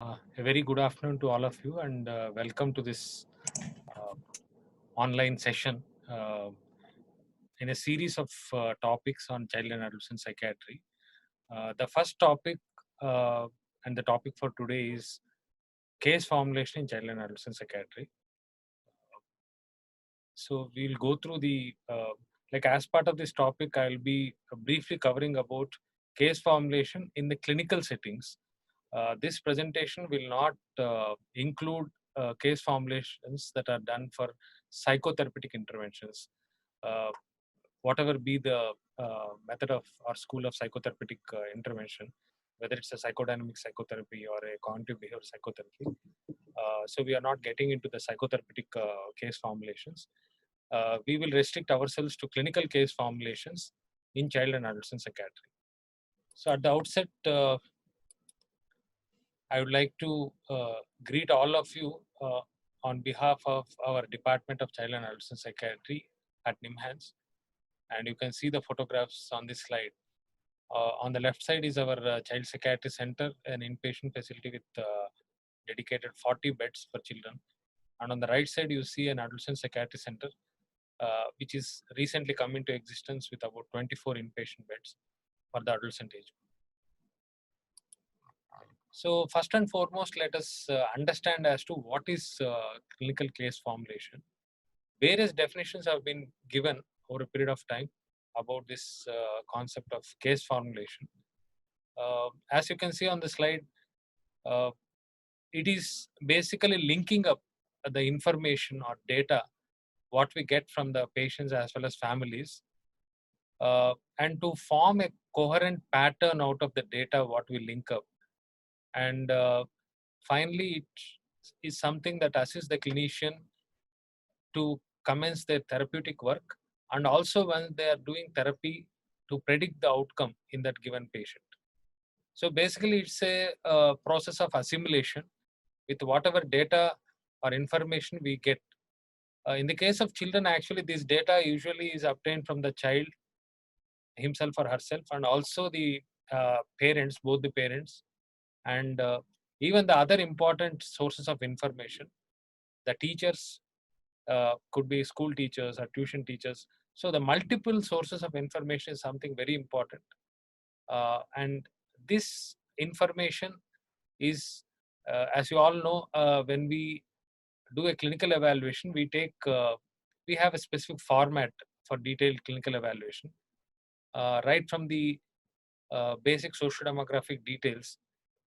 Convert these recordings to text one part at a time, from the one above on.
A very good afternoon to all of you, and welcome to this uh, online session uh, in a series of topics on child and adolescent psychiatry. The first topic uh, and the topic for today is case formulation in child and adolescent psychiatry. So we'll go through like as part of this topic, I'll be briefly covering about case formulation in the clinical settings. This presentation will not include case formulations that are done for psychotherapeutic interventions, uh, whatever be the method of or school of psychotherapeutic intervention, whether it's a psychodynamic psychotherapy or a cognitive behavior psychotherapy. So we are not getting into the psychotherapeutic case formulations. We will restrict ourselves to clinical case formulations in child and adolescent psychiatry. So at the outset, I would like to greet all of you on behalf of our Department of Child and Adolescent Psychiatry at NIMHANS. And you can see the photographs on this slide. On the left side is our Child Psychiatry Center, an inpatient facility with dedicated 40 beds for children. And on the right side, you see an Adolescent Psychiatry Center, which is recently come into existence with about 24 inpatient beds for the adolescent age. So first and foremost, let us understand as to what is clinical case formulation. Various definitions have been given over a period of time about this concept of case formulation. As you can see on the slide, uh, it is basically linking up the information or data what we get from the patients as well as families, and to form a coherent pattern out of the data what we link up. And finally, it is something that assists the clinician to commence their therapeutic work, and also when they are doing therapy to predict the outcome in that given patient. So basically, it's a process of assimilation with whatever data or information we get. In the case of children, actually, this data usually is obtained from the child himself or herself, and also the parents, both the parents, and even the other important sources of information, the teachers, could be school teachers or tuition teachers. So the multiple sources of information is something very important, and this information is, as you all know, when we do a clinical evaluation, we have a specific format for detailed clinical evaluation, right from the basic socio-demographic details,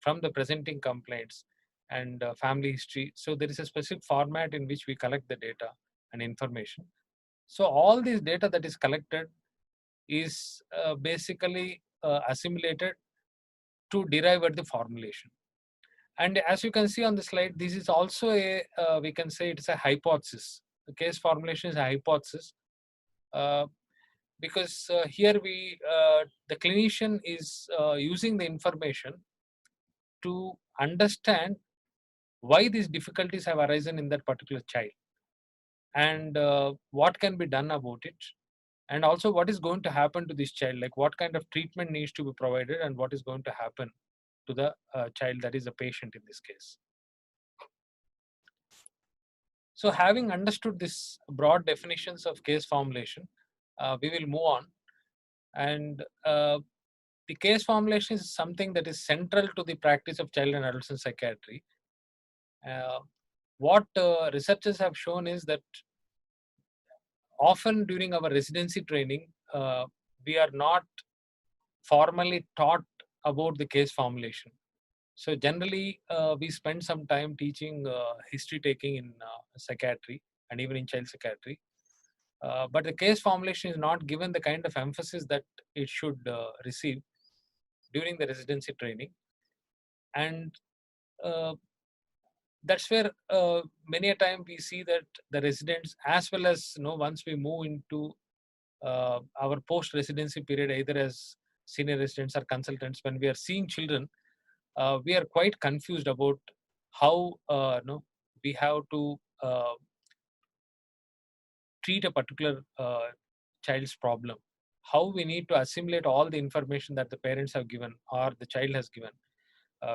from the presenting complaints and family history. So there is a specific format in which we collect the data and information. So all this data that is collected is basically assimilated to derive at the formulation. And as you can see on the slide, this is also we can say it's a hypothesis. The case formulation is a hypothesis, uh, because here the clinician is using the information to understand why these difficulties have arisen in that particular child, and what can be done about it, and also what is going to happen to this child, like what kind of treatment needs to be provided and what is going to happen to the child, that is a patient in this case. So having understood this broad definitions of case formulation, we will move on. And the case formulation is something that is central to the practice of child and adolescent psychiatry. uh, what researchers have shown is that often during our residency training, we are not formally taught about the case formulation. So generally, we spend some time teaching history taking in psychiatry and even in child psychiatry. But the case formulation is not given the kind of emphasis that it should receive during the residency training. And uh, that's where many a time we see that the residents, as well as once we move into our post residency period, either as senior residents or consultants, when we are seeing children, we are quite confused about how we have to treat a particular child's problem, how we need to assimilate all the information that the parents have given or the child has given.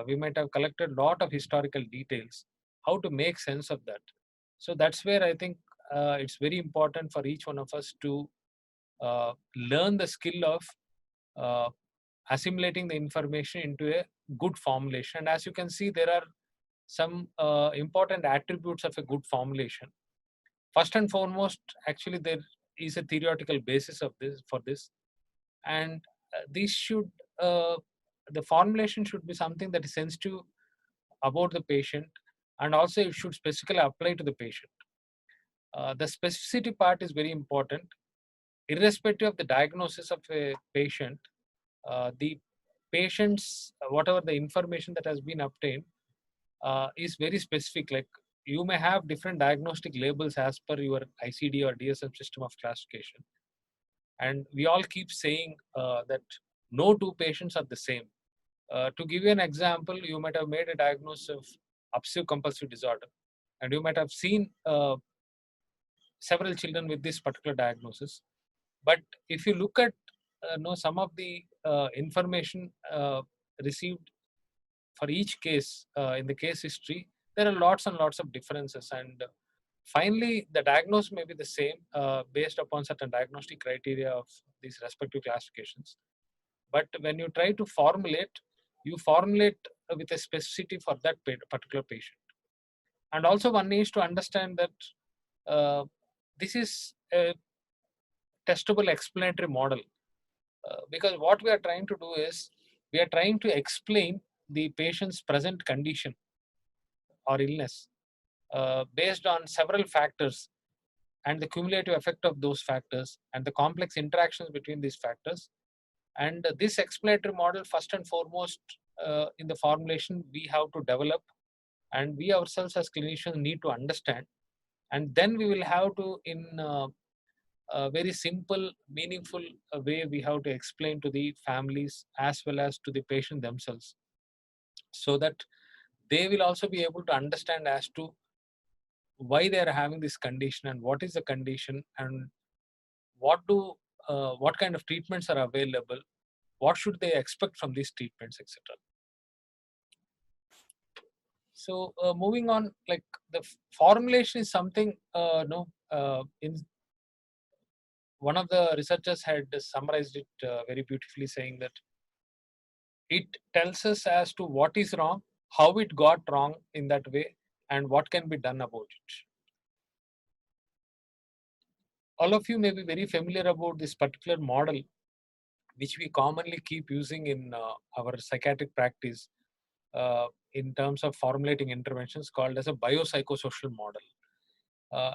We might have collected a lot of historical details, how to make sense of that. So that's where I think it's very important for each one of us to learn the skill of uh, assimilating the information into a good formulation. And as you can see, there are some important attributes of a good formulation. First and foremost, actually, there is a theoretical basis of this for this, and this should the formulation should be something that is sensitive about the patient, and also it should specifically apply to the patient. The specificity part is very important. Irrespective of the diagnosis of a patient, the patient's whatever the information that has been obtained is very specific. Like, you may have different diagnostic labels as per your ICD or DSM system of classification, and we all keep saying that no two patients are the same. To give you an example, you might have made a diagnosis of obsessive compulsive disorder, and you might have seen several children with this particular diagnosis. But if you look at some of the information received for each case in the case history, there are lots and lots of differences. And finally, the diagnosis may be the same based upon certain diagnostic criteria of these respective classifications. But when you try to formulate, you formulate with a specificity for that particular patient. And also, one needs to understand that this is a testable explanatory model, because what we are trying to do is we are trying to explain the patient's present condition or illness based on several factors and the cumulative effect of those factors and the complex interactions between these factors. And this explanatory model, first and foremost, in the formulation, we have to develop, and we ourselves as clinicians need to understand. And then we will have to, in a very simple, meaningful way, we have to explain to the families as well as to the patient themselves, so that they will also be able to understand as to why they are having this condition and what is the condition, and what kind of treatments are available, what should they expect from these treatments, etc. So moving on, like, the formulation is something, no in one of the researchers had summarized it very beautifully, saying that it tells us as to what is wrong, how it got wrong in that way, and what can be done about it. All of you may be very familiar about this particular model, which we commonly keep using in our psychiatric practice in terms of formulating interventions, called as a biopsychosocial model.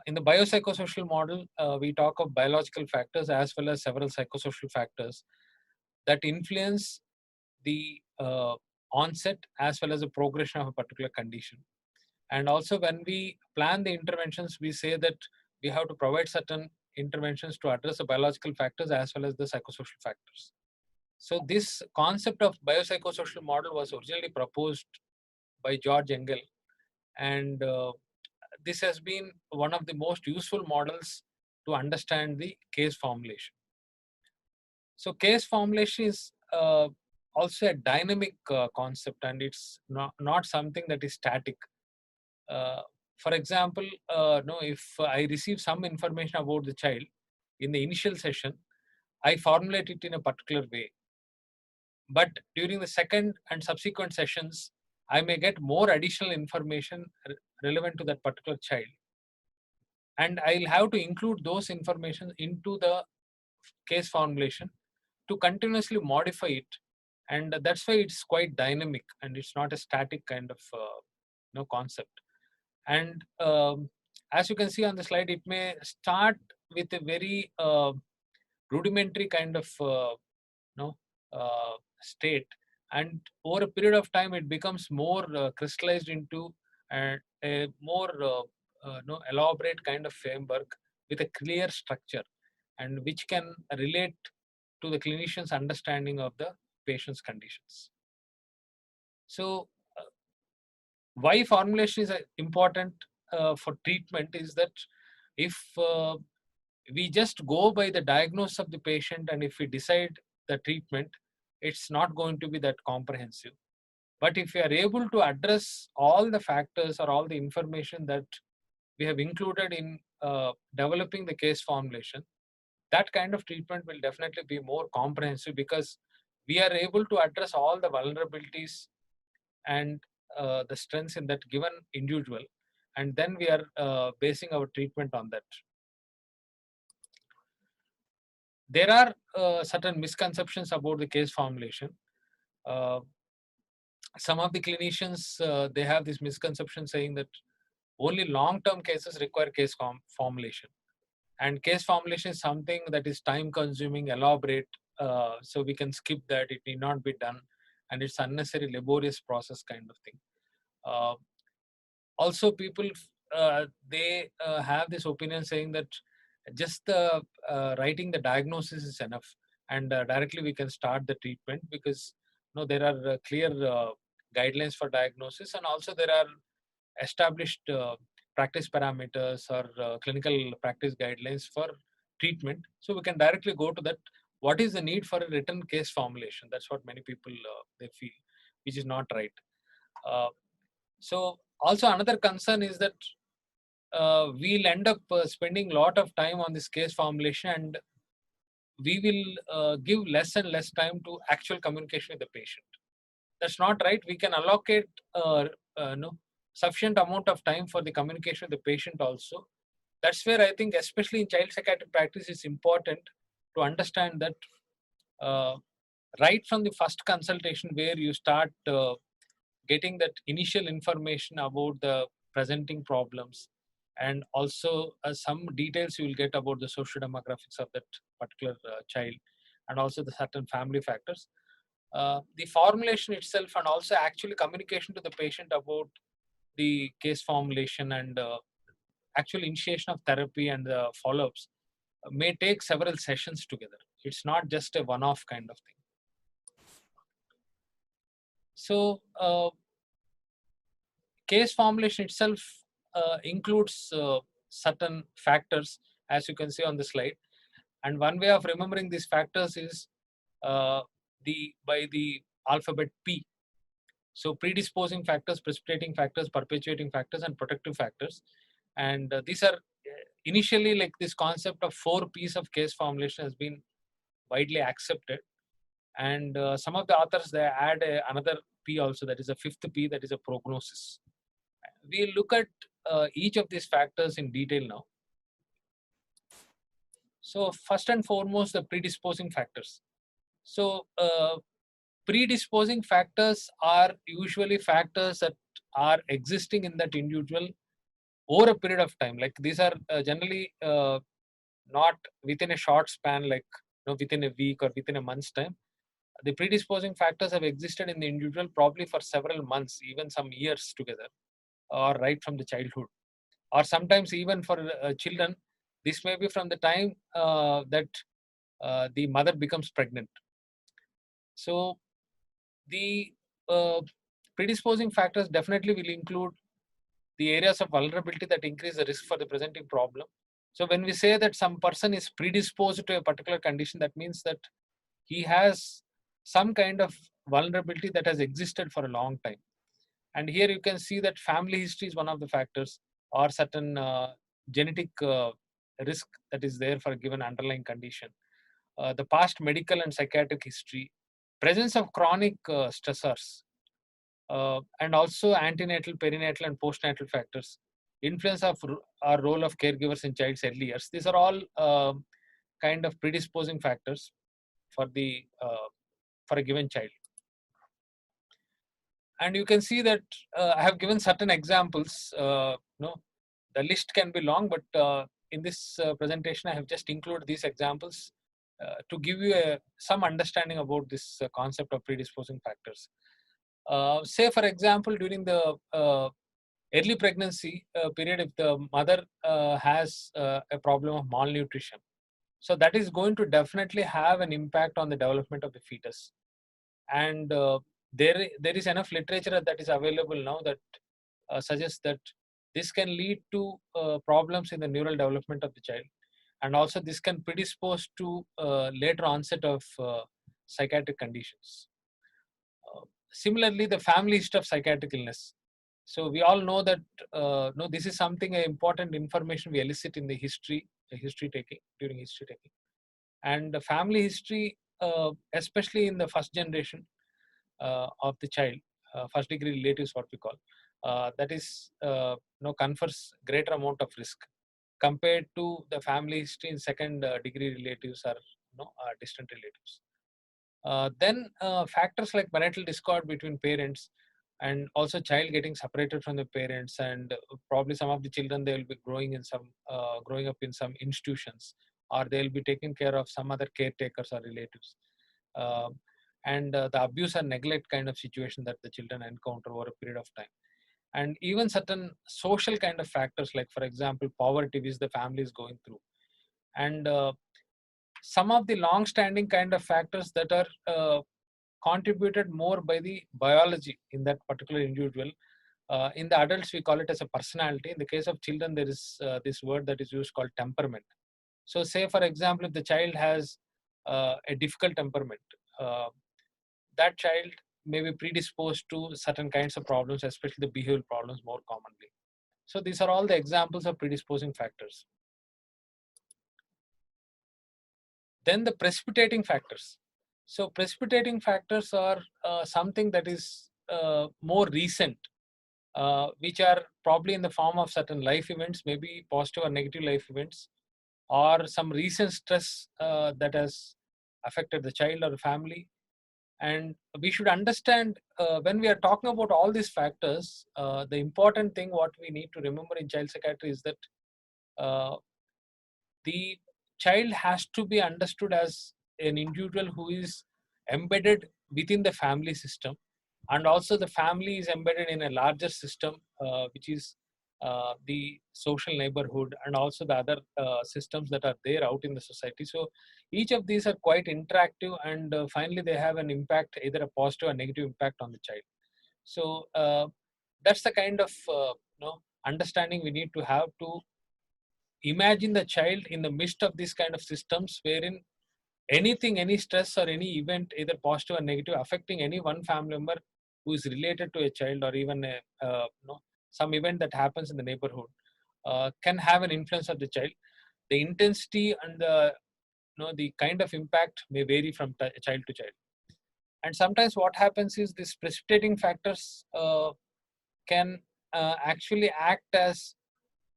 In the biopsychosocial model, we talk of biological factors as well as several psychosocial factors that influence the onset as well as the progression of a particular condition. And also, when we plan the interventions, we say that we have to provide certain interventions to address the biological factors as well as the psychosocial factors. So this concept of biopsychosocial model was originally proposed by George Engel, and this has been one of the most useful models to understand the case formulation. So case formulation is also a dynamic concept, and it's not something that is static. For example, no, if I receive some information about the child in the initial session, I formulate it in a particular way. But during the second and subsequent sessions, I may get more additional information relevant to that particular child. And I'll have to include those information into the case formulation to continuously modify it. And that's why it's quite dynamic, and it's not a static kind of concept. And as you can see on the slide, it may start with a very rudimentary kind of state, and over a period of time it becomes more crystallized into a more elaborate kind of framework with a clear structure, and which can relate to the clinician's understanding of the patient's conditions. So why formulation is important for treatment is that if we just go by the diagnosis of the patient, and if we decide the treatment, it's not going to be that comprehensive. But if we are able to address all the factors or all the information that we have included in developing the case formulation, that kind of treatment will definitely be more comprehensive, because we are able to address all the vulnerabilities and the strengths in that given individual, and then we are basing our treatment on that. There are certain misconceptions about the case formulation. Uh, some of the clinicians, they have this misconception saying that only long-term cases require case formulation, and case formulation is something that is time-consuming, elaborate, so we can skip that. It need not be done, and it's unnecessary, laborious process kind of thing. Uh, Also, people they have this opinion saying that just writing the diagnosis is enough, and directly we can start the treatment, because there are clear guidelines for diagnosis, and also there are established practice parameters or clinical practice guidelines for treatment. So we can directly go to that. What is the need for a written case formulation? That's what many people they feel, which is not right. So also another concern is that we'll end up spending a lot of time on this case formulation, and we will give less and less time to actual communication with the patient. That's not right. We can allocate sufficient amount of time for the communication with the patient also. That's where I think, especially in child psychiatric practice, it's important to understand that right from the first consultation, where you start getting that initial information about the presenting problems, and also some details you will get about the social demographics of that particular child, and also the certain family factors. The formulation itself, and also actually communication to the patient about the case formulation and actual initiation of therapy and the follow-ups may take several sessions together. It's not just a one-off kind of thing. So case formulation itself includes certain factors, as you can see on the slide. And one way of remembering these factors is by the alphabet P. So predisposing factors, precipitating factors, perpetuating factors, and protective factors. And these are initially, like, this concept of 4 P's of case formulation has been widely accepted. And some of the authors, they add another P also, that is a 5th P, that is a prognosis. We'll look at each of these factors in detail now. So first and foremost, the predisposing factors. So predisposing factors are usually factors that are existing in that individual over a period of time. Like, these are generally not within a short span, like within a week or within a month's time. The predisposing factors have existed in the individual probably for several months, even some years together, or right from the childhood, or sometimes even for children. This may be from the time that the mother becomes pregnant. So the predisposing factors definitely will include the areas of vulnerability that increase the risk for the presenting problem. So when we say that some person is predisposed to a particular condition, that means that he has some kind of vulnerability that has existed for a long time. And here you can see that family history is one of the factors, or certain genetic risk that is there for a given underlying condition. The past medical and psychiatric history, presence of chronic stressors, and also antenatal, perinatal, and postnatal factors, influence of our role of caregivers in child's early years. These are all kind of predisposing factors for a given child. And you can see that I have given certain examples. The list can be long, but in this presentation, I have just included these examples to give you some understanding about this concept of predisposing factors. Say, for example, during the early pregnancy period, if the mother has a problem of malnutrition, so that is going to definitely have an impact on the development of the fetus. And there is enough literature that is available now that suggests that this can lead to problems in the neural development of the child, and also this can predispose to later onset of psychiatric conditions. similarly, the family history of psychiatric illness. So we all know that no, this is something important information we elicit in the history taking during history taking, and the family history, especially in the first generation of the child, first degree relatives, what we call, that is confers greater amount of risk compared to the family history in second degree relatives or distant relatives. Then factors like parental discord between parents, and also child getting separated from the parents, and probably some of the children, they will be growing up in some institutions, or they will be taken care of some other caretakers or relatives. Um, and the abuse and neglect kind of situation that the children encounter over a period of time, and even certain social kind of factors, like for example poverty which the family is going through, and some of the long standing kind of factors that are contributed more by the biology in that particular individual. In the adults, we call it as a personality. In the case of children, there is this word that is used called temperament. So, say for example, if the child has a difficult temperament, uh, that child may be predisposed to certain kinds of problems, especially the behavioral problems more commonly. So, these are all the examples of predisposing factors. Then the precipitating factors. So precipitating factors are something that is more recent, which are probably in the form of certain life events, maybe positive or negative life events, or some recent stress that has affected the child or the family. And we should understand when we are talking about all these factors, the important thing what we need to remember in child psychiatry is that uh, the child has to be understood as an individual who is embedded within the family system, and also the family is embedded in a larger system, which is the social neighborhood, and also the other systems that are there out in the society. So each of these are quite interactive, and finally they have an impact, either a positive or negative impact on the child. So that's the kind of understanding we need to have to imagine the child in the midst of these kind of systems, wherein anything, any stress or any event, either positive or negative, affecting any one family member who is related to a child, or even some event that happens in the neighborhood, can have an influence of the child. The intensity and the kind of impact may vary from child to child. And sometimes what happens is these precipitating factors can actually act as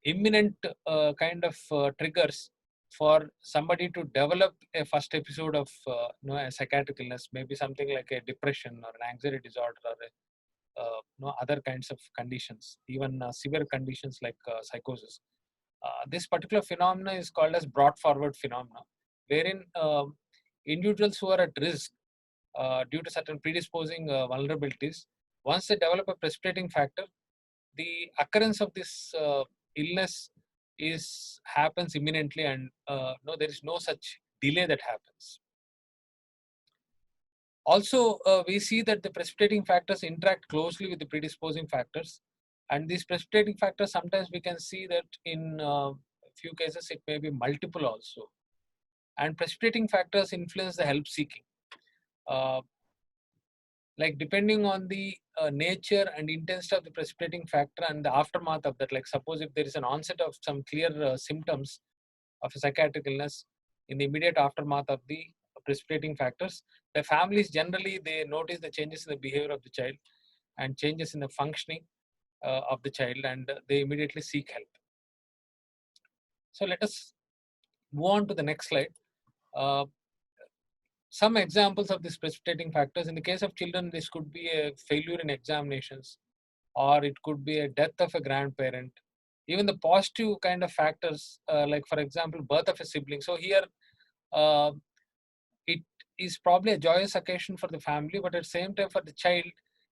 imminent kind of triggers for somebody to develop a first episode of a psychiatric illness, maybe something like a depression or an anxiety disorder, or other kinds of conditions, even severe conditions like psychosis. This particular phenomena is called as brought forward phenomena, wherein individuals who are at risk due to certain predisposing vulnerabilities, once they develop a precipitating factor, the occurrence of this illness is happens imminently, and no, there is no such delay that happens. Also, we see that the precipitating factors interact closely with the predisposing factors, and these precipitating factors, sometimes we can see that in few cases it may be multiple also. And precipitating factors influence the help seeking. Uh, like depending on the nature and intensity of the precipitating factor and the aftermath of that, like suppose if there is an onset of some clear symptoms of a psychiatric illness, in the immediate aftermath of the precipitating factors, the families generally, they notice the changes in the behavior of the child and changes in the functioning of the child, and they immediately seek help. So let us move on to the next slide. uh, some examples of these precipitating factors: in the case of children, this could be a failure in examinations, or it could be a death of a grandparent. Even the positive kind of factors, like for example birth of a sibling. So here uh, it is probably a joyous occasion for the family, but at the same time for the child,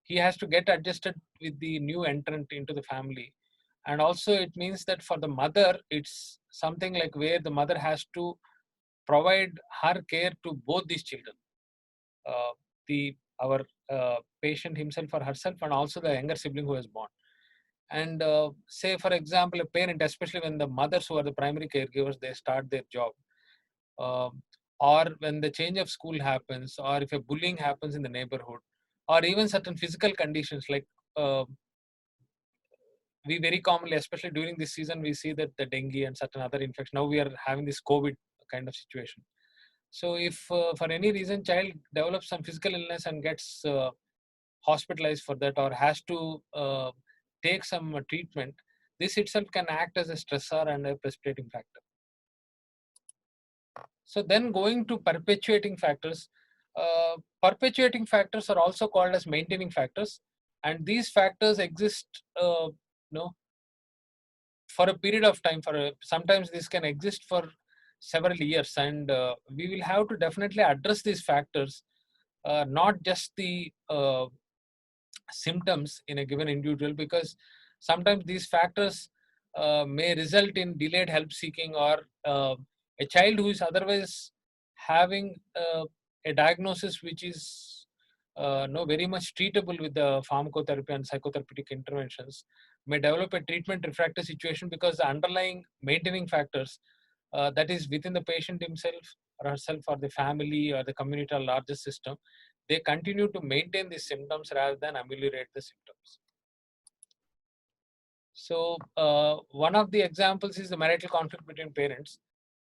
he has to get adjusted with the new entrant into the family. And also it means that for the mother, it's something like where the mother has to provide her care to both these children, uh, the our patient himself or herself, and also the younger sibling who is born. And say for example a parent, especially when the mothers who are the primary caregivers, they start their job, um, or when the change of school happens, or if a bullying happens in the neighborhood, or even certain physical conditions like we very commonly, especially during this season, we see that the dengue and certain other infections. Now we are having this COVID kind of situation. So if for any reason child develops some physical illness and gets hospitalized for that, or has to take some treatment, this itself can act as a stressor and a precipitating factor. So then going to perpetuating factors are also called as maintaining factors, and these factors exist, you know, for a period of time. Sometimes this can exist for several years, and we will have to definitely address these factors, not just the symptoms in a given individual, because sometimes these factors may result in delayed help seeking, or a child who is otherwise having a diagnosis which is no very much treatable with the pharmacotherapy and psychotherapeutic interventions may develop a treatment refractory situation, because the underlying maintaining factors, that is within the patient himself or herself, or the family or the community or larger system, they continue to maintain these symptoms rather than ameliorate the symptoms. So one of the examples is the marital conflict between parents,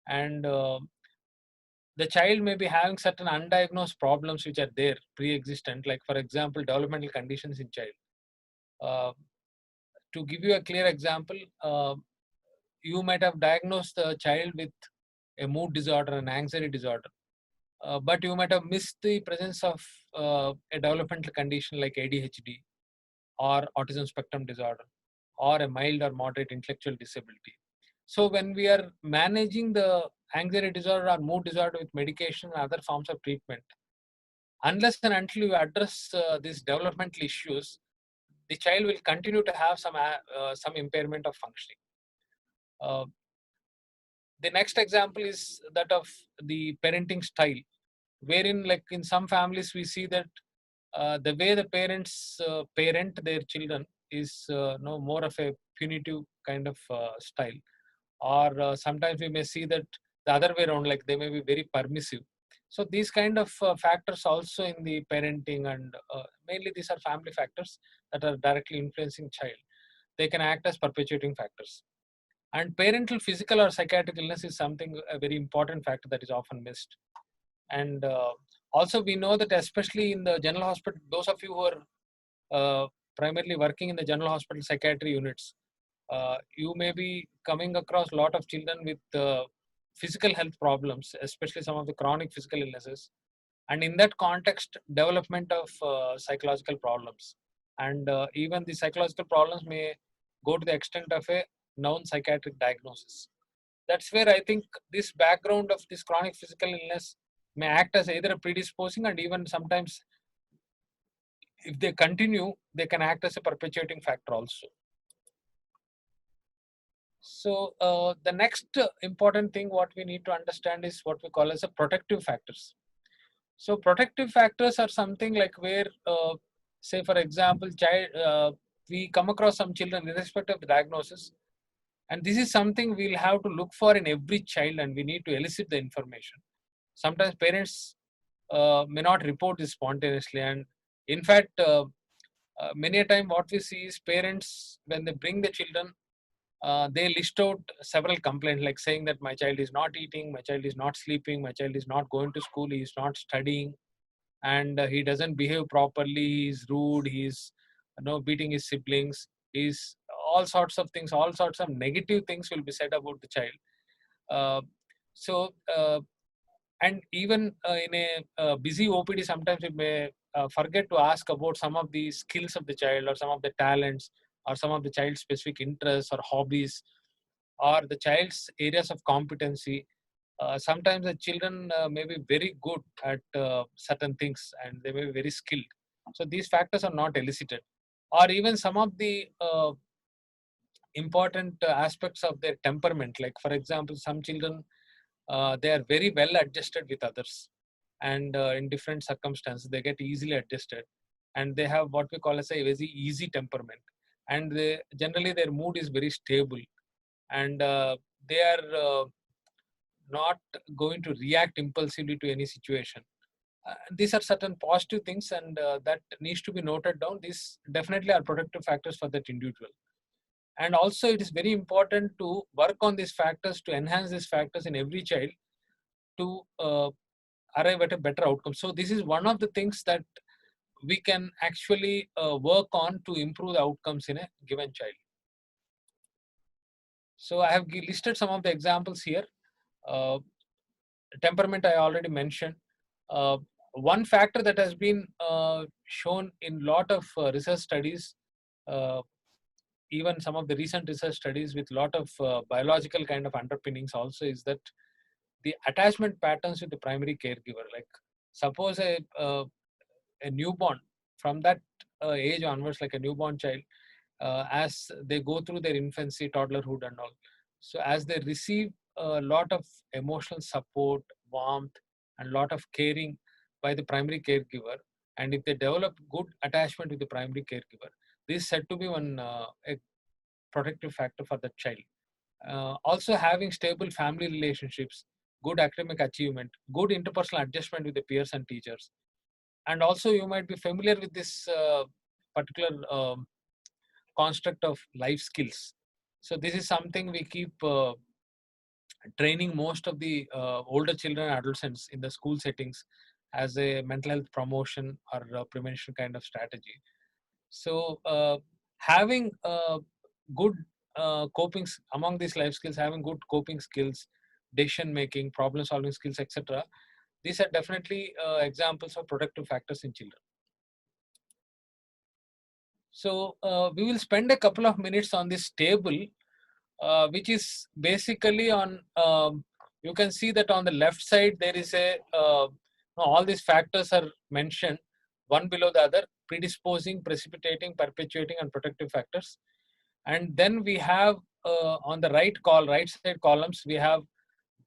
and the child may be having certain undiagnosed problems which are there pre-existent, like for example developmental conditions in child. To give you a clear example, you might have diagnosed the child with a mood disorder, an anxiety disorder, but you might have missed the presence of a developmental condition like ADHD or autism spectrum disorder, or a mild or moderate intellectual disability. So when we are managing the anxiety disorder or mood disorder with medication and other forms of treatment, unless and until you address these developmental issues, the child will continue to have some impairment of functioning. Uh, the next example is that of the parenting style, wherein like in some families we see that the way the parents parent their children is no more of a punitive kind of style, or sometimes we may see that the other way around, like they may be very permissive. So these kind of factors also in the parenting, and mainly these are family factors that are directly influencing child. They can act as perpetuating factors. And parental physical or psychiatric illness is something, a very important factor that is often missed. And also we know that especially in the general hospital, those of you who are primarily working in the general hospital psychiatry units, you may be coming across a lot of children with physical health problems, especially some of the chronic physical illnesses, and in that context development of psychological problems, and even the psychological problems may go to the extent of a known psychiatric diagnosis. That's where I think this background of this chronic physical illness may act as either a predisposing, and even sometimes if they continue, they can act as a perpetuating factor also. So the next important thing what we need to understand is what we call as a protective factors. So protective factors are something like where, say for example, we come across some children irrespective of the diagnosis, and this is something we'll have to look for in every child, and we need to elicit the information. Sometimes parents may not report this spontaneously, and in fact, many a time what we see is parents, when they bring the children, they list out several complaints, like saying that my child is not eating, my child is not sleeping, my child is not going to school, he is not studying, and he doesn't behave properly, he's rude, he's beating his siblings, he's all sorts of things, all sorts of negative things will be said about the child. uh, so and even in a busy OPD, sometimes we may forget to ask about some of the skills of the child, or some of the talents, or some of the child's specific interests or hobbies, or the child's areas of competency. Sometimes the children may be very good at certain things, and they may be very skilled. So these factors are not elicited. Or even some of the important aspects of their temperament, like for example, some children, they are very well adjusted with others, and in different circumstances they get easily adjusted, and they have what we call as a very easy temperament, and generally their mood is very stable, and they are not going to react impulsively to any situation. These are certain positive things, and that needs to be noted down. These definitely are protective factors for that individual. And also it is very important to work on these factors, to enhance these factors in every child, to arrive at a better outcome. So this is one of the things that we can actually work on to improve the outcomes in a given child. So I have listed some of the examples here. Uh, Temperament I already mentioned. Uh, One factor that has been shown in lot of research studies, uh, even some of the recent research studies with lot of biological kind of underpinnings also, is that the attachment patterns with the primary caregiver. Like suppose a newborn, from that age onwards, like a newborn child, as they go through their infancy, toddlerhood, and all. So as they receive a lot of emotional support, warmth, and lot of caring by the primary caregiver, and if they develop good attachment with the primary caregiver, this is said to be one a protective factor for the child. Also, having stable family relationships, good academic achievement, good interpersonal adjustment with the peers and teachers, and also you might be familiar with this particular construct of life skills. So this is something we keep training most of the older children and adolescents in the school settings as a mental health promotion or prevention kind of strategy. So having good among these life skills, having good coping skills, decision making, problem solving skills, etc., these are definitely examples of protective factors in children. So we will spend a couple of minutes on this table, which is basically on, you can see that on the left side there is a, all these factors are mentioned one below the other: predisposing, precipitating, perpetuating, and protective factors. And then we have on the right side columns, we have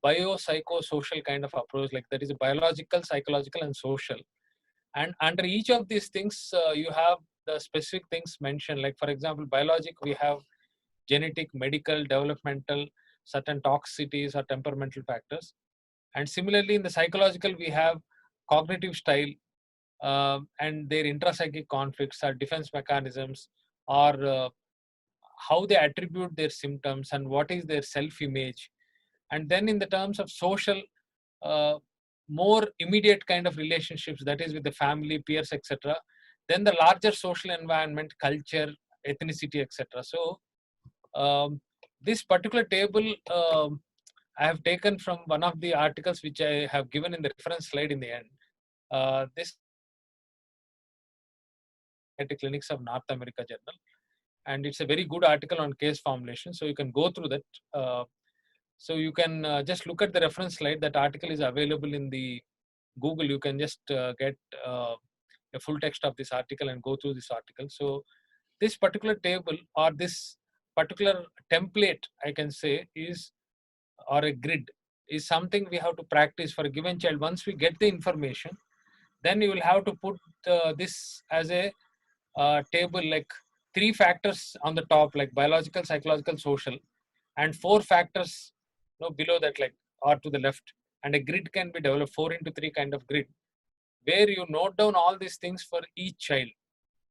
biopsychosocial kind of approach, like that is biological, psychological, and social. And under each of these things, you have the specific things mentioned. Like for example, biologic, we have genetic, medical, developmental, certain toxicities or temperamental factors. And similarly, in the psychological, we have cognitive style, and their intrapsychic conflicts or defense mechanisms, or how they attribute their symptoms and what is their self-image. And then in the terms of social, uh, more immediate kind of relationships, that is with the family, peers, etc. Then the larger social environment, culture, ethnicity, etc. So this particular table I have taken from one of the articles which I have given in the reference slide in the end. This at the Clinics of North America Journal, and it's a very good article on case formulation. So you can go through that. So you can just look at the reference slide. That article is available in the Google. You can just get a full text of this article and go through this article. So this particular table or this particular template, I can say, is, or a grid, is something we have to practice for a given child. Once we get the information, then you will have to put this as a table, like 3 factors on the top, like biological, psychological, social, and 4 factors, below that, like, or to the left. And a grid can be developed, 4 into 3 kind of grid, where you note down all these things for each child.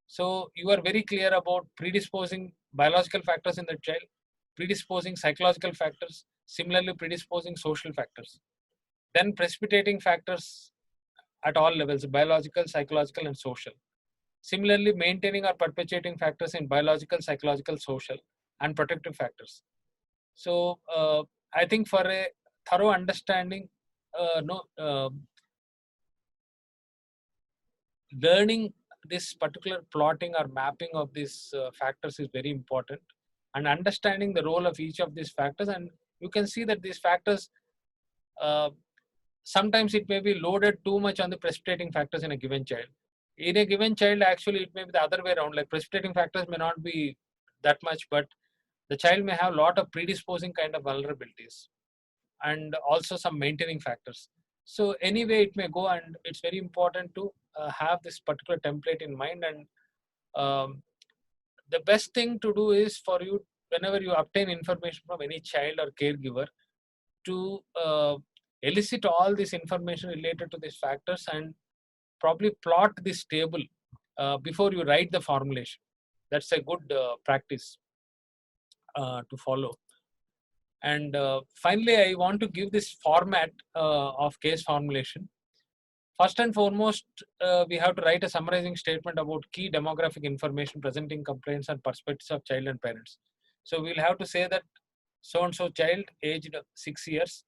So you are very clear about predisposing biological factors in the child, predisposing psychological factors, similarly predisposing social factors, then precipitating factors at all levels: biological, psychological, and social. Similarly, maintaining or perpetuating factors in biological, psychological, social, and protective factors. So I think for a thorough understanding, no, learning this particular plotting or mapping of these factors is very important, and understanding the role of each of these factors. And you can see that these factors, uh, sometimes it may be loaded too much on the precipitating factors in a given child. In a given child, actually, it may be the other way around. Like precipitating factors may not be that much, but the child may have a lot of predisposing kind of vulnerabilities and also some maintaining factors. So anyway, it may go, and it's very important to have this particular template in mind. And um, the best thing to do is for you, whenever you obtain information from any child or caregiver, to elicit all this information related to these factors, and probably plot this table before you write the formulation. That's a good practice to follow. And finally, I want to give this format of case formulation. First and foremost, we have to write a summarizing statement about key demographic information presenting complaints and perspectives of child and parents. So we'll have to say that so-and-so child aged 6 years,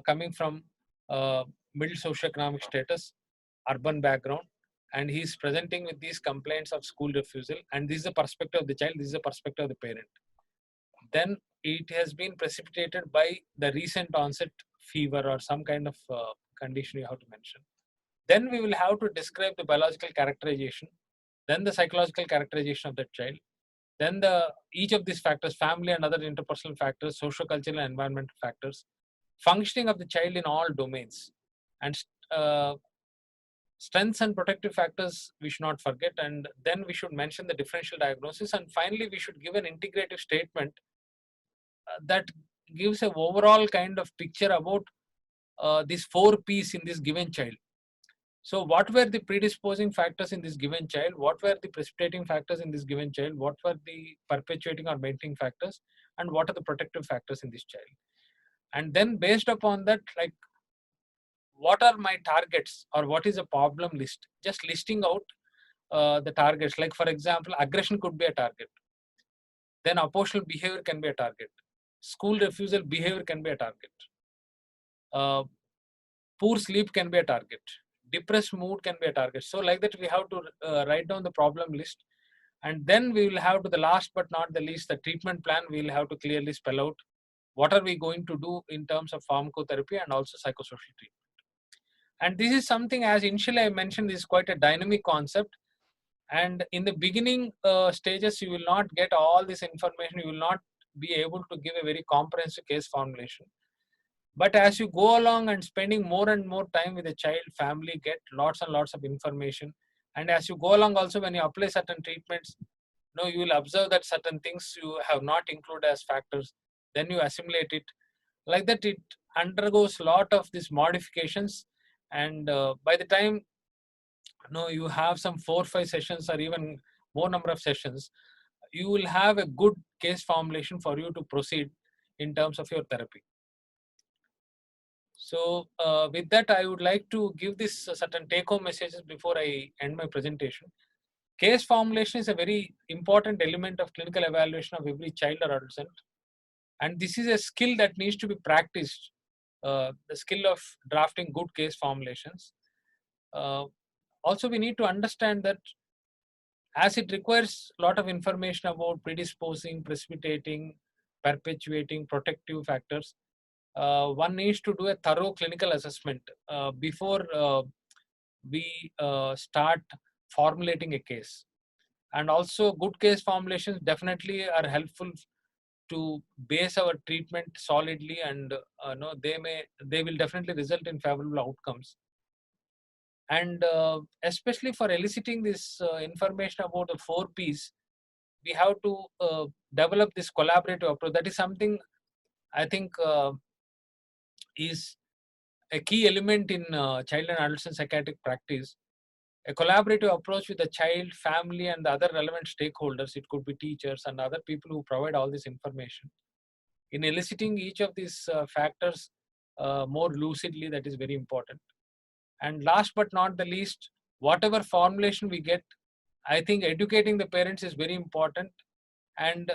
coming from middle socioeconomic status, urban background, and he's presenting with these complaints of school refusal, and this is the perspective of the child, this is the perspective of the parent. Then it has been precipitated by the recent onset fever or some kind of condition you have to mention. Then we will have to describe the biological characterization, then the psychological characterization of that child, then each of these factors, family and other interpersonal factors, socio-cultural and environmental factors, functioning of the child in all domains, and strengths and protective factors we should not forget. And then we should mention the differential diagnosis, and finally we should give an integrative statement that gives an overall kind of picture about these 4 P's in this given child. So what were the predisposing factors in this given child? What were the precipitating factors in this given child? What were the perpetuating or maintaining factors? And what are the protective factors in this child? And then based upon that, like, what are my targets or what is a problem list? Just listing out the targets. Like, for example, aggression could be a target. Then oppositional behavior can be a target. School refusal behavior can be a target. Poor sleep can be a target. Depressed mood can be a target. So like that, we have to write down the problem list, and then we will have to, the last but not the least, the treatment plan. We will have to clearly spell out what are we going to do in terms of pharmacotherapy and also psychosocial treatment. And this is something, as initially I mentioned, this is quite a dynamic concept. And in the beginning stages, you will not get all this information. You will not be able to give a very comprehensive case formulation. But as you go along and spending more and more time with the child, family, get lots and lots of information. And as you go along also, when you apply certain treatments, you will observe that certain things you have not included as factors. Then you assimilate it. Like that, it undergoes a lot of these modifications. And by the time you have some 4 or 5 sessions or even more number of sessions, you will have a good case formulation for you to proceed in terms of your therapy. So with that, I would like to give this certain take-home messages before I end my presentation. Case formulation is a very important element of clinical evaluation of every child or adolescent. And this is a skill that needs to be practiced, the skill of drafting good case formulations. Also, we need to understand that as it requires a lot of information about predisposing, precipitating, perpetuating, protective factors, one needs to do a thorough clinical assessment before we start formulating a case. And also, good case formulations definitely are helpful to base our treatment solidly, and they will definitely result in favorable outcomes. And especially for eliciting this information about the 4 P's, we have to develop this collaborative approach. That is something I think is a key element in child and adolescent psychiatric practice. A collaborative approach with the child, family, and the other relevant stakeholders. It could be teachers and other people who provide all this information. In eliciting each of these factors more lucidly, that is very important. And last but not the least, whatever formulation we get, I think educating the parents is very important. And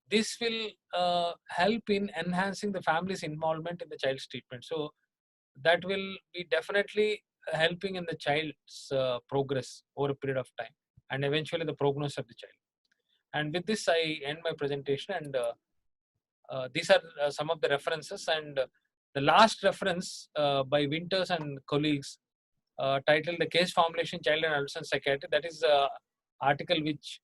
this will help in enhancing the family's involvement in the child's treatment. So that will be definitely helping in the child's progress over a period of time, and eventually the prognosis of the child. And with this, I end my presentation. And these are some of the references. And the last reference by Winters and colleagues, titled "The Case Formulation, Child and Adolescent Psychiatry." That is an article which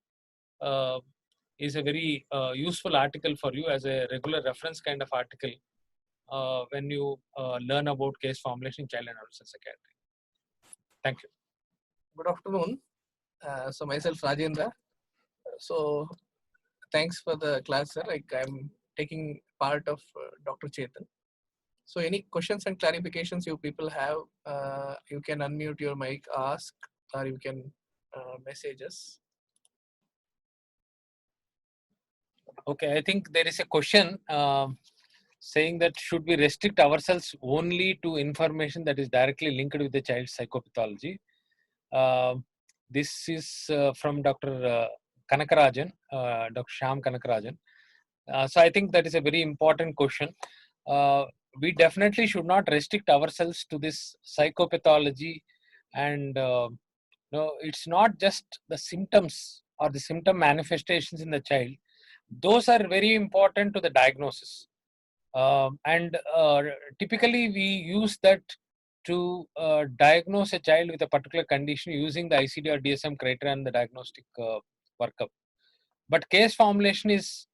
is a very useful article for you as a regular reference kind of article when you learn about case formulation, child and adolescent psychiatry. Thank you. Good afternoon. So myself Rajendra. So thanks for the class, sir. Like, I'm taking part of Dr. Chetan. So any questions and clarifications you people have, you can unmute your mic, ask, or you can message us. Okay, I think there is a question saying that should we restrict ourselves only to information that is directly linked with the child's psychopathology? This is from Dr. Kanakarajan, Dr. Sham Kanakarajan. So I think that is a very important question. We definitely should not restrict ourselves to this psychopathology, and no, it's not just the symptoms or the symptom manifestations in the child. Those are very important to the diagnosis, and typically we use that to diagnose a child with a particular condition using the ICD or DSM criteria and the diagnostic workup. But case formulation is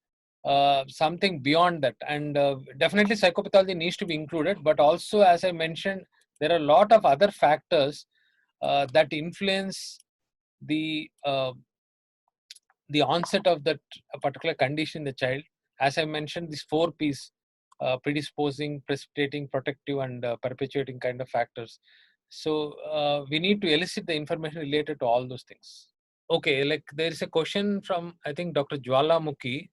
something beyond that, and definitely psychopathology needs to be included. But also, as I mentioned, there are a lot of other factors that influence the uh, the onset of that particular condition in the child. As I mentioned, these four P's: predisposing, precipitating, protective, and perpetuating kind of factors. So we need to elicit the information related to all those things. Okay, like there is a question from, I think, Dr. Jwalamukhi.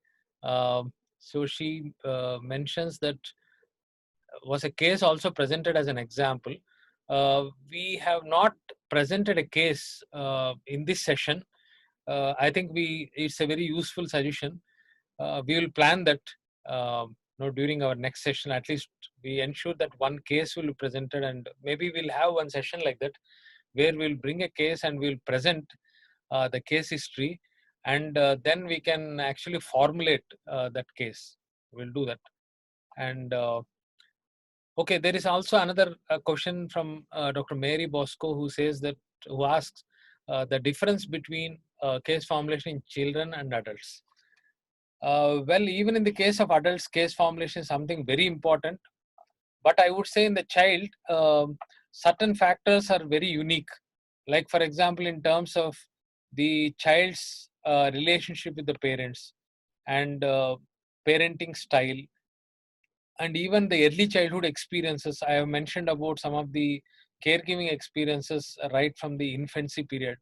So she mentions that was a case also presented as an example. We have not presented a case in this session. I think it's a very useful suggestion. We will plan that during our next session. At least we ensure that one case will be presented, and maybe we'll have one session like that where we'll bring a case and we'll present the case history, and then we can actually formulate that case. We'll do that. And okay, there is also another question from Dr. Mary Bosco, who asks the difference between case formulation in children and adults. Well, even in the case of adults, case formulation is something very important. But I would say in the child, certain factors are very unique. Like, for example, in terms of the child's relationship with the parents and parenting style, and even the early childhood experiences. I have mentioned about some of the caregiving experiences right from the infancy period.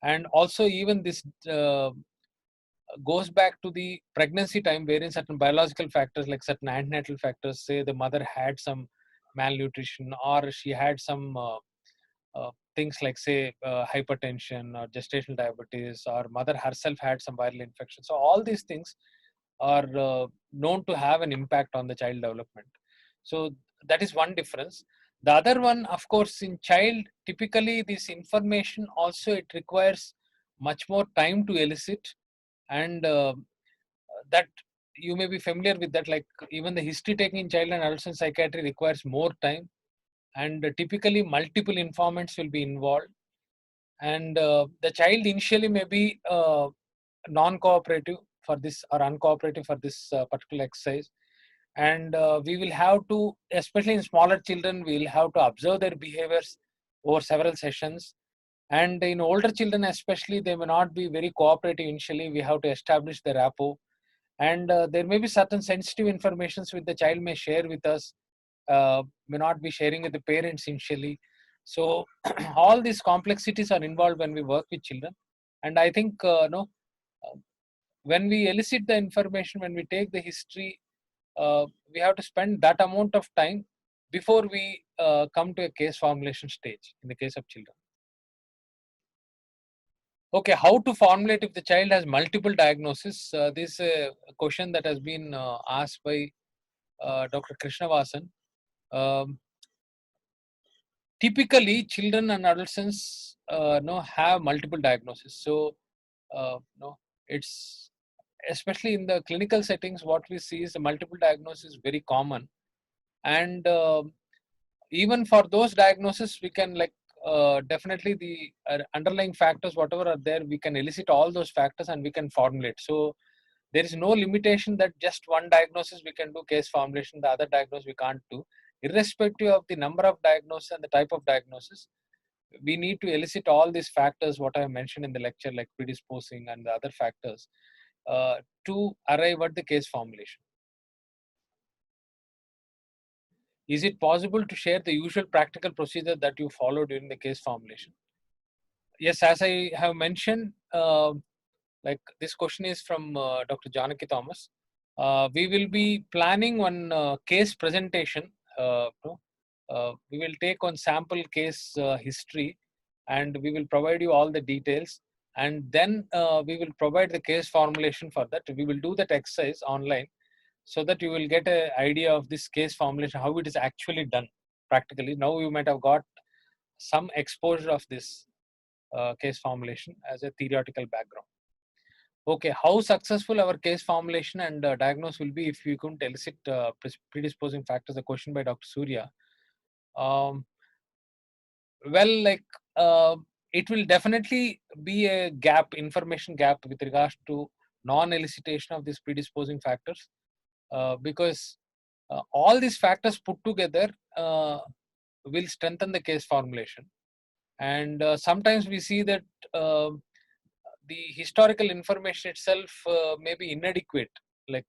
And also, even this goes back to the pregnancy time, wherein certain biological factors, like certain antenatal factors, say the mother had some malnutrition, or she had some things like, say, hypertension or gestational diabetes, or mother herself had some viral infection. So all these things are known to have an impact on the child development. So that is one difference. The other one, of course, in child, typically this information also, it requires much more time to elicit, and that you may be familiar with that. Like, even the history taking in child and adolescent psychiatry requires more time, and typically multiple informants will be involved, and the child initially may be non-cooperative for this or uncooperative for this particular exercise, and we will have to, especially in smaller children, we will have to observe their behaviors over several sessions. And in older children especially, they may not be very cooperative initially. We have to establish the rapport, and there may be certain sensitive informations which the child may share with us, may not be sharing with the parents initially. So all these complexities are involved when we work with children. And I think no when we elicit the information, when we take the history, we have to spend that amount of time before we come to a case formulation stage in the case of children. Okay, how to formulate if the child has multiple diagnoses? This is a question that has been asked by Dr. Krishnavasan. Um, Typically, children and adolescents have multiple diagnoses. So, it's especially in the clinical settings, what we see is the multiple diagnosis is very common, and even for those diagnoses, we can, like, definitely the underlying factors, whatever are there, we can elicit all those factors and we can formulate. So there is no limitation that just one diagnosis we can do case formulation, the other diagnosis we can't do. Irrespective of the number of diagnosis and the type of diagnosis, we need to elicit all these factors what I mentioned in the lecture, like predisposing and the other factors, to arrive at the case formulation. Is it possible to share the usual practical procedure that you follow during the case formulation? Yes, as I have mentioned, like this question is from Dr. Janaki Thomas. We will be planning one case presentation. We will take on sample case history, and we will provide you all the details. And then we will provide the case formulation for that. We will do that exercise online so that you will get an idea of this case formulation, how it is actually done practically. Now you might have got some exposure of this case formulation as a theoretical background. Okay, how successful our case formulation and diagnose will be if we couldn't elicit predisposing factors? A question by Dr. Surya. Um, well, like it will definitely be a gap, information gap with regards to non-elicitation of these predisposing factors, because all these factors put together will strengthen the case formulation. And sometimes we see that the historical information itself may be inadequate, like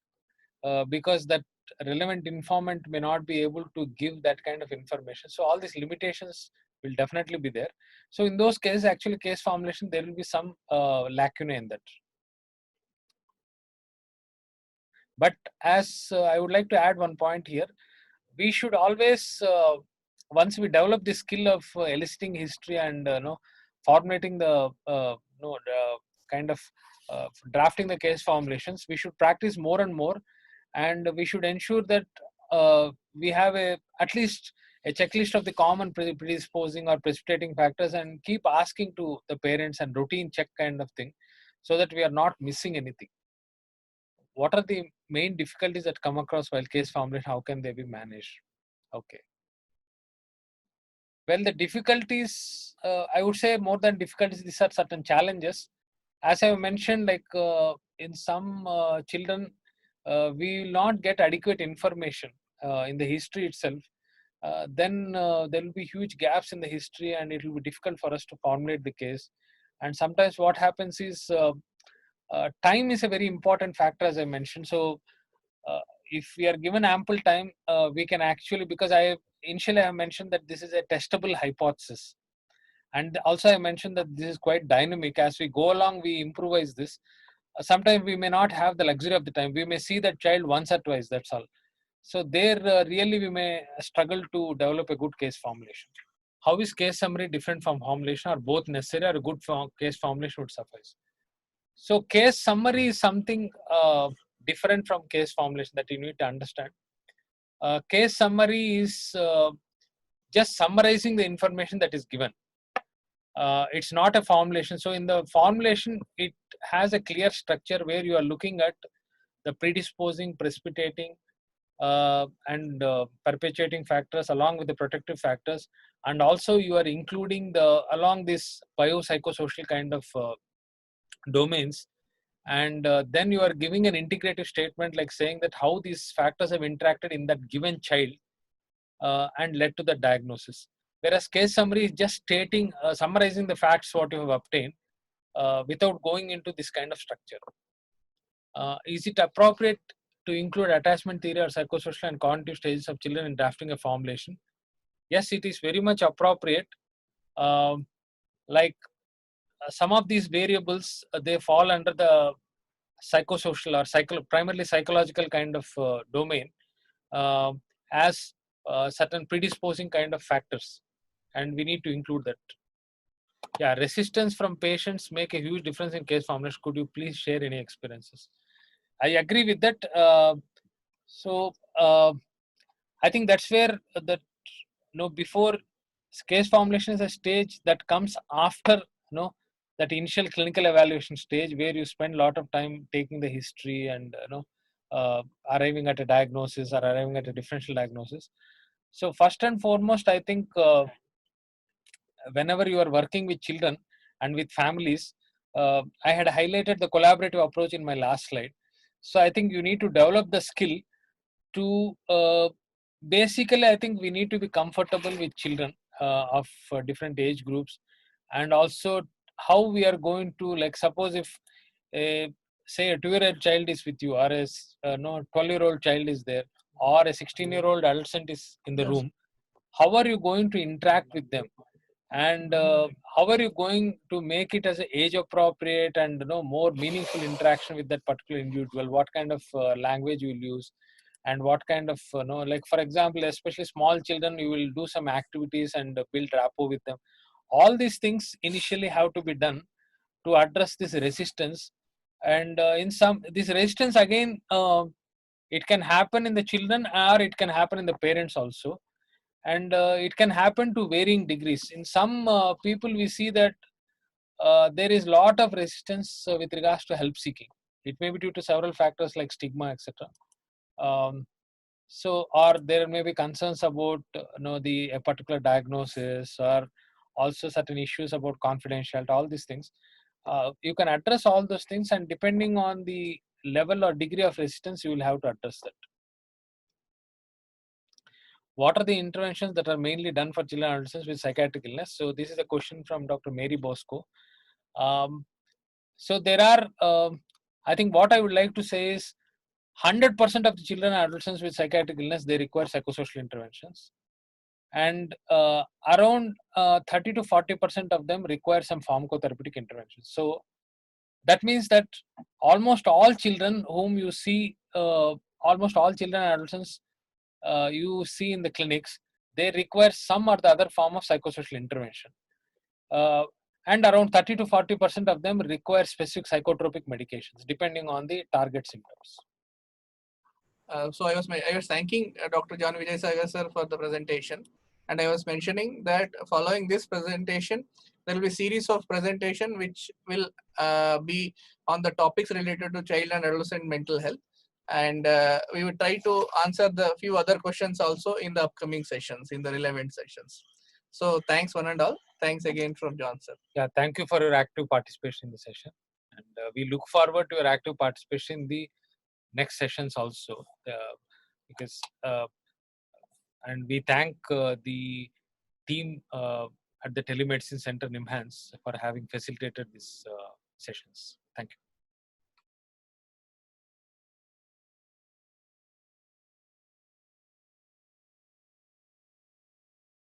because that relevant informant may not be able to give that kind of information. So all these limitations will definitely be there. So in those cases, actually case formulation, there will be some lacuna in that. But as I would like to add one point here, we should always, once we develop the skill of eliciting history and formulating the kind of drafting the case formulations, we should practice more and more, and we should ensure that we have at least a checklist of the common predisposing or precipitating factors, and keep asking to the parents and routine check kind of thing, so that we are not missing anything. What are the main difficulties that come across while case formulation? How can they be managed? Okay. Well, the difficulties, I would say more than difficulties, these are certain challenges. As I mentioned, like in some children, we will not get adequate information in the history itself. Then there will be huge gaps in the history, and it will be difficult for us to formulate the case. And sometimes what happens is time is a very important factor, as I mentioned. So if we are given ample time, we can actually, because initially I have mentioned that this is a testable hypothesis. And also I mentioned that this is quite dynamic. As we go along, we improvise this. Sometimes we may not have the luxury of the time. We may see that child once or twice, that's all. So there really we may struggle to develop a good case formulation. How is case summary different from formulation, or both necessary, or a good case formulation would suffice? So case summary is something different from case formulation that you need to understand. Case summary is just summarizing the information that is given. It's not a formulation. So in the formulation, it has a clear structure where you are looking at the predisposing, precipitating, and perpetuating factors along with the protective factors, and also you are including along this biopsychosocial kind of domains, and then you are giving an integrative statement, like saying that how these factors have interacted in that given child and led to the diagnosis. Whereas case summary is just stating, summarizing the facts what you have obtained without going into this kind of structure. Is it appropriate to include attachment theory or psychosocial and cognitive stages of children in drafting a formulation? Yes, it is very much appropriate. Like some of these variables, they fall under the psychosocial or primarily psychological kind of domain, as certain predisposing kind of factors, and we need to include that. Yeah, resistance from patients make a huge difference in case formulation. Could you please share any experiences? I agree with that. So I think that's where before case formulation is a stage that comes after that initial clinical evaluation stage, where you spend a lot of time taking the history and arriving at a diagnosis or arriving at a differential diagnosis. So first and foremost, I think whenever you are working with children and with families, I had highlighted the collaborative approach in my last slide. So I think you need to develop the skill to basically, I think we need to be comfortable with children of different age groups, and also how we are going to, like, suppose if say a 2-year-old child is with you, or a 12-year-old child is there, or a 16-year-old adolescent is in the Yes. room, how are you going to interact with them? And how are you going to make it as an age appropriate and more meaningful interaction with that particular individual? What kind of language you will use, and what kind of like, for example, especially small children, you will do some activities and build rapport with them. All these things initially have to be done to address this resistance. And in some, this resistance again, it can happen in the children or it can happen in the parents also. And it can happen to varying degrees. In some people, we see that there is lot of resistance with regards to help seeking. It may be due to several factors like stigma, etc. um, so, or there may be concerns about the a particular diagnosis, or also certain issues about confidentiality, all these things. You can address all those things, and depending on the level or degree of resistance, you will have to address that. What are the interventions that are mainly done for children and adolescents with psychiatric illness? So this is a question from Dr. Mary Bosco. So there are, I think what I would like to say is 100% of the children and adolescents with psychiatric illness, they require psychosocial interventions. And around 30 to 40% of them require some pharmacotherapeutic interventions. So that means that almost all children whom you see, almost all children and adolescents you see in the clinics, they require some or the other form of psychosocial intervention. And around 30 to 40% of them require specific psychotropic medications depending on the target symptoms. So I was thanking Dr. John Vijay Sagar sir for the presentation, and I was mentioning that following this presentation, there will be a series of presentation which will be on the topics related to child and adolescent mental health, and we will try to answer the few other questions also in the upcoming sessions, in the relevant sessions. So thanks one and all. Thanks again from John sir. Yeah, thank you for your active participation in the session, and we look forward to your active participation in the next sessions also, because and we thank the team at the Telemedicine Center NIMHANS for having facilitated these sessions. Thank you.